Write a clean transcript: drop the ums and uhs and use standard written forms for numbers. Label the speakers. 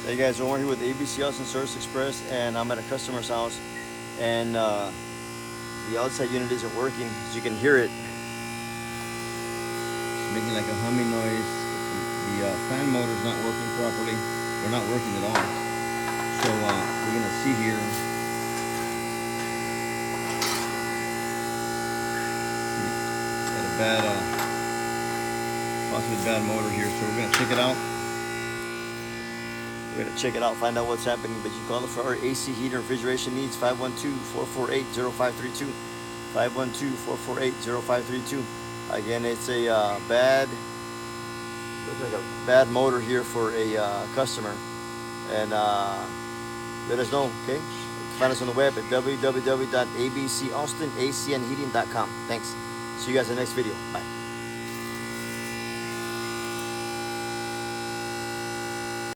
Speaker 1: Hey guys, Omar here with ABC Austin Service Express, and I'm at a customer's house, and the outside unit isn't working. As you can hear it, it's making like a humming noise. The fan motor's not working properly. They're not working at all. So we're gonna see here. Got a bad, possibly bad motor here. So we're gonna check it out. We're going to check it out, find out what's happening. But you can call it for our AC heater refrigeration needs, 512-448-0532. 512-448-0532. Again, it's a looks like a bad motor here for a customer. And let us know, okay? Find us on the web at www.abcaustinacandheating.com. Thanks. See you guys in the next video. Bye.